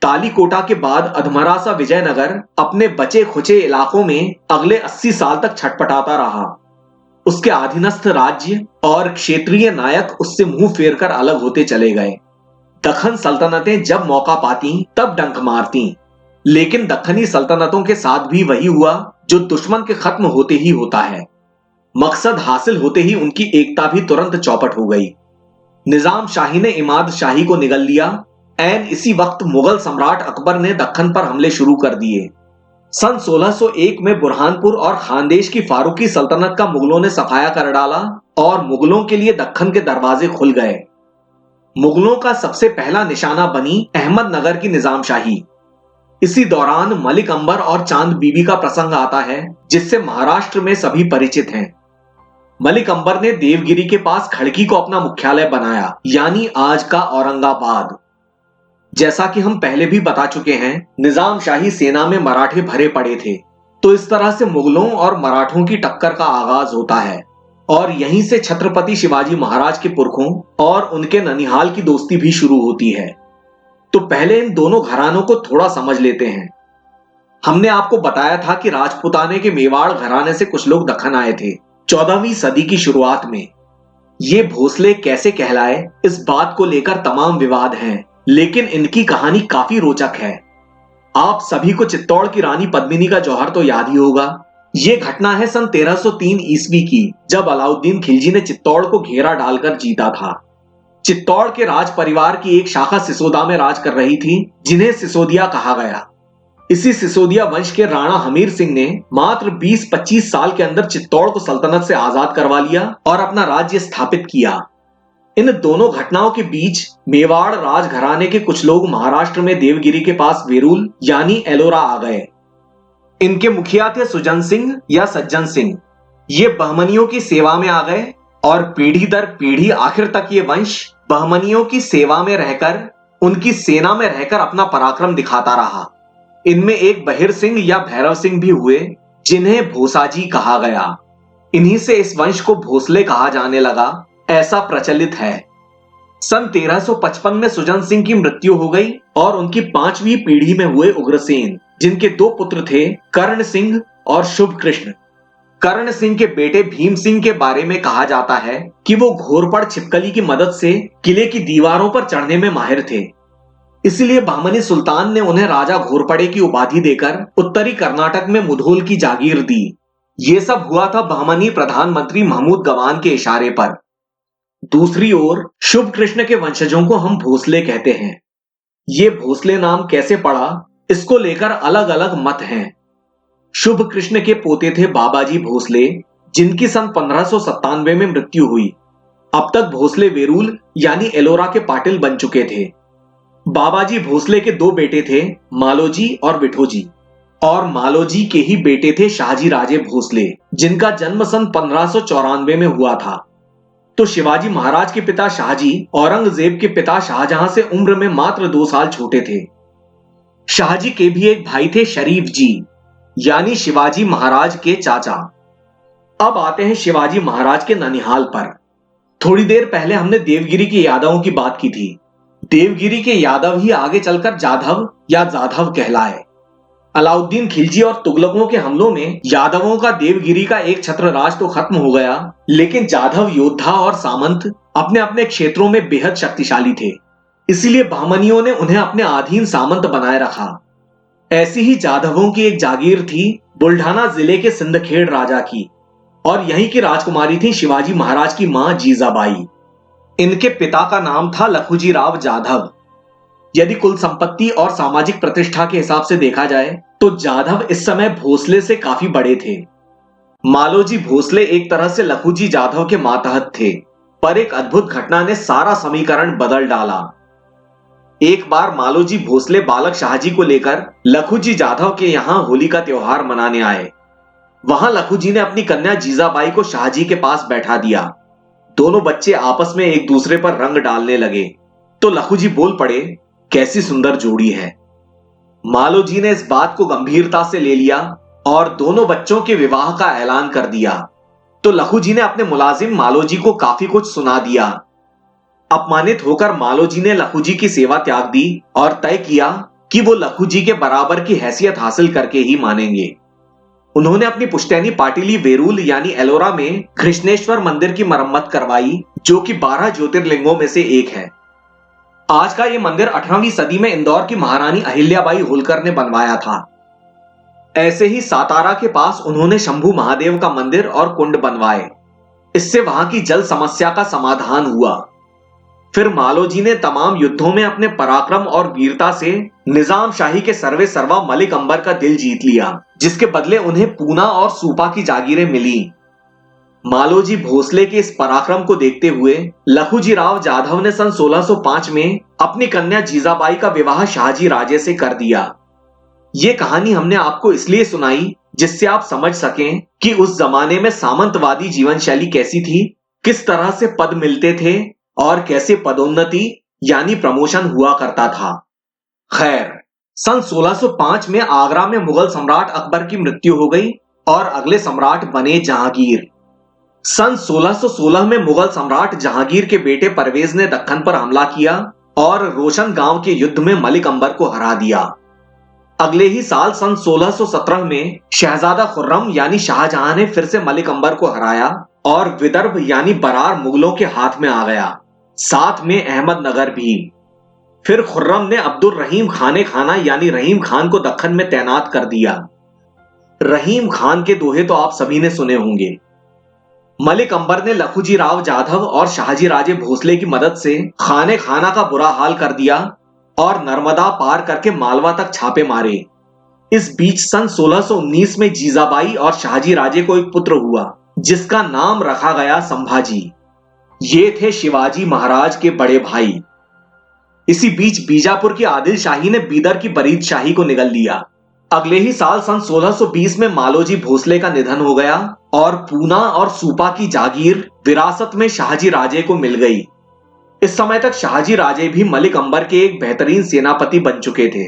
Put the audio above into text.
तालीकोटा के बाद अधमरा सा विजयनगर अपने बचे खुचे इलाकों में अगले 80 साल तक छटपटाता रहा। उसके अधीनस्थ राज्य और क्षेत्रीय नायक उससे मुंह फेर कर अलग होते चले गए। दक्खन सल्तनतें जब मौका पाती तब डंक मारती, लेकिन दक्खनी सल्तनतों के साथ भी वही हुआ जो दुश्मन के खत्म होते ही होता है। मकसद हासिल होते ही उनकी एकता भी तुरंत चौपट हो गई। निजाम शाही ने इमाद शाही को निगल लिया। ऐन इसी वक्त मुगल सम्राट अकबर ने दक्खन पर हमले शुरू कर दिए। सन 1601 में बुरहानपुर और खानदेश की फारूकी सल्तनत का मुगलों ने सफाया कर डाला और मुगलों के लिए दक्खन के दरवाजे खुल गए। मुगलों का सबसे पहला निशाना बनी अहमदनगर की निजामशाही। इसी दौरान मलिक अंबर और चांद बीबी का प्रसंग आता है, जिससे महाराष्ट्र में सभी परिचित हैं। मलिक अंबर ने देवगिरी के पास खड़की को अपना मुख्यालय बनाया, यानी आज का औरंगाबाद। जैसा कि हम पहले भी बता चुके हैं, निजाम शाही सेना में मराठे भरे पड़े थे, तो इस तरह से मुगलों और मराठों की टक्कर का आगाज होता है और यहीं से छत्रपति शिवाजी महाराज के पुरखों और उनके ननिहाल की दोस्ती भी शुरू होती है। तो पहले इन दोनों घरानों को थोड़ा समझ लेते हैं। हमने आपको बताया था कि राजपुताने के मेवाड़ घराने से कुछ लोग दक्खन आए थे 14वीं सदी की शुरुआत में। ये भोसले कैसे कहलाए, इस बात को लेकर तमाम विवाद हैं, लेकिन इनकी कहानी काफी रोचक है। आप सभी को चित्तौड़ की रानी पद्मिनी का जौहर तो याद ही होगा। यह घटना है सन 1303 ईस्वी की, जब अलाउद्दीन खिलजी ने चित्तौड़ को घेरा डालकर जीता था। चित्तौड़ के राज परिवार की एक शाखा सिसोदा में राज कर रही थी, जिन्हें सिसोदिया कहा गया। इसी सिसोदिया वंश के राणा हमीर सिंह ने मात्र 20-25 साल के अंदर चित्तौड़ को सल्तनत से आजाद करवा लिया और अपना राज्य स्थापित किया। इन दोनों घटनाओं के बीच मेवाड़ राजघराने के कुछ लोग महाराष्ट्र में देवगिरी के पास वेरूल यानी एलोरा आ गए। इनके मुखिया थे सुजन सिंह या सज्जन सिंह। ये बहमनियों की सेवा में आ गए और पीढ़ी दर पीढ़ी आखिर तक ये वंश बहमनियों की सेवा में रहकर, उनकी सेना में रहकर अपना पराक्रम दिखाता रहा। इनमें एक बहिर सिंह या भैरव सिंह भी हुए, जिन्हें भोसाजी कहा गया। इन्हीं से इस वंश को भोसले कहा जाने लगा, ऐसा प्रचलित है। सन 1355 में सुजन सिंह की मृत्यु हो गई और उनकी 5वीं पीढ़ी में हुए उग्रसेन, जिनके 2 पुत्र थे, कर्ण सिंह और शुभ कृष्ण। कर्ण सिंह के बेटे भीम सिंह के बारे में कहा जाता है कि वो घोरपड़ छिपकली की मदद से किले की दीवारों पर चढ़ने में माहिर थे। इसलिए बहमनी सुल्तान ने उन्हें राजा घोरपड़े की उपाधि देकर उत्तरी कर्नाटक में मुधोल की जागीर दी। ये सब हुआ था बहमनी प्रधानमंत्री महमूद गवान के इशारे पर। दूसरी ओर शुभ कृष्ण के वंशजों को हम भोसले कहते हैं। ये भोसले नाम कैसे पड़ा, इसको लेकर अलग अलग मत हैं। शुभ कृष्ण के पोते थे बाबाजी भोसले, जिनकी सन 1597 में मृत्यु हुई। अब तक भोसले वेरूल यानी एलोरा के पाटिल बन चुके थे। बाबाजी भोसले के 2 बेटे थे, मालोजी और विठोजी, और मालोजी के ही बेटे थे शाहजी राजे भोसले, जिनका जन्म सन 1594 में हुआ था। तो शिवाजी महाराज के पिता शाहजी औरंगजेब के पिता शाहजहां से उम्र में मात्र 2 साल छोटे थे। शाहजी के भी एक भाई थे शरीफ जी, यानी शिवाजी महाराज के चाचा। अब आते हैं शिवाजी महाराज के ननिहाल पर। थोड़ी देर पहले हमने देवगिरी के यादवों की बात की थी। देवगिरी के यादव ही आगे चलकर जाधव या जाधव कहलाए। अलाउद्दीन खिलजी और तुगलकों के हमलों में यादवों का देवगिरी का एक छत्र राज तो खत्म हो गया, लेकिन जाधव योद्धा और सामंत अपने अपने क्षेत्रों में बेहद शक्तिशाली थे। इसीलिए बहमनियों ने उन्हें अपने अधीन सामंत बनाए रखा। ऐसी ही जाधवों की एक जागीर थी बुल्ढाना जिले के सिंदखेड़ राजा की, और यहीं की राजकुमारी थी शिवाजी महाराज की मां जीजाबाई। इनके पिता का नाम था लखुजी राव जाधव। यदि कुल संपत्ति और सामाजिक प्रतिष्ठा के हिसाब से देखा जाए तो जाधव इस समय भोसले से काफी बड़े थे। मालोजी भोसले एक तरह से लखुजी जाधव के मातहत थे, पर एक अद्भुत घटना ने सारा समीकरण बदल डाला। एक बार मालोजी भोसले बालक शाहजी को लेकर लखुजी जाधव के यहां होली का त्योहार मनाने आए। वहां लखुजी ने अपनी कन्या जीजाबाई को शाहजी के पास बैठा दिया। दोनों बच्चे आपस में एक दूसरे पर रंग डालने लगे, तो लखुजी बोल पड़े, कैसी सुंदर जोड़ी है। मालोजी ने इस बात को गंभीरता से ले लिया और दोनों बच्चों के विवाह का ऐलान कर दिया। तो लखुजी ने अपने मुलाजिम मालोजी को काफी कुछ सुना दिया। अपमानित होकर मालोजी ने लखुजी की सेवा त्याग दी और तय किया कि वो लखू जी के बराबर की हैसियत हासिल करके ही मानेंगे। उन्होंने अपनी पुश्तैनी पाटिली वेरूल यानी एलोरा में कृष्णेश्वर मंदिर की मरम्मत करवाई, जो कि 12 ज्योतिर्लिंगों में से एक है। आज का यह मंदिर 18वीं सदी में इंदौर की महारानी अहिल्याबाई होलकर ने बनवाया था। ऐसे ही सातारा के पास उन्होंने शंभू महादेव का मंदिर और कुंड बनवाए। इससे वहां की जल समस्या का समाधान हुआ। फिर मालोजी ने तमाम युद्धों में अपने पराक्रम और वीरता से निजाम शाही के सर्वे सर्वा मलिक अंबर का दिल जीत लिया, जिसके बदले उन्हें पूना और सूपा की जागीरें मिली। मालोजी भोसले के इस पराक्रम को देखते हुए लखूजी राव जाधव ने सन 1605 में अपनी कन्या जीजाबाई का विवाह शाहजी राजे से कर दिया। ये कहानी हमने आपको इसलिए सुनाई जिससे आप समझ सकें कि उस जमाने में सामंतवादी जीवन शैली कैसी थी, किस तरह से पद मिलते थे और कैसे पदोन्नति यानी प्रमोशन हुआ करता था। खैर, सन 1605 में आगरा में मुगल सम्राट अकबर की मृत्यु हो गई और अगले सम्राट बने जहांगीर। सन 1616 में मुगल सम्राट जहांगीर के बेटे परवेज ने दक्कन पर हमला किया और रोशन गांव के युद्ध में मलिक अंबर को हरा दिया। अगले ही साल सन 1617 में शहजादा खुर्रम यानी शाहजहां ने फिर से मलिक अंबर को हराया और विदर्भ यानी बरार मुगलों के हाथ में आ गया, साथ में अहमदनगर भी। फिर खुर्रम ने अब्दुल रहीम खाने खाना यानी रहीम खान को दक्कन में तैनात कर दिया। रहीम खान के दोहे तो आप सभी ने सुने होंगे। मलिक अंबर ने लखूजी राव जाधव और शाहजी राजे भोसले की मदद से खाने खाना का बुरा हाल कर दिया और नर्मदा पार करके मालवा तक छापे मारे। इस बीच सन 1619 में जीजाबाई और शाहजी राजे को एक पुत्र हुआ, जिसका नाम रखा गया संभाजी। ये थे शिवाजी महाराज के बड़े भाई। इसी बीच बीजापुर की आदिल शाही ने बीदर की बरीद शाही को निगल लिया। अगले ही साल सन 1620 में मालोजी भोसले का निधन हो गया और पूना और सूपा की जागीर विरासत में शाहजी राजे को मिल गई। इस समय तक शाहजी राजे भी मलिक अंबर के एक बेहतरीन सेनापति बन चुके थे।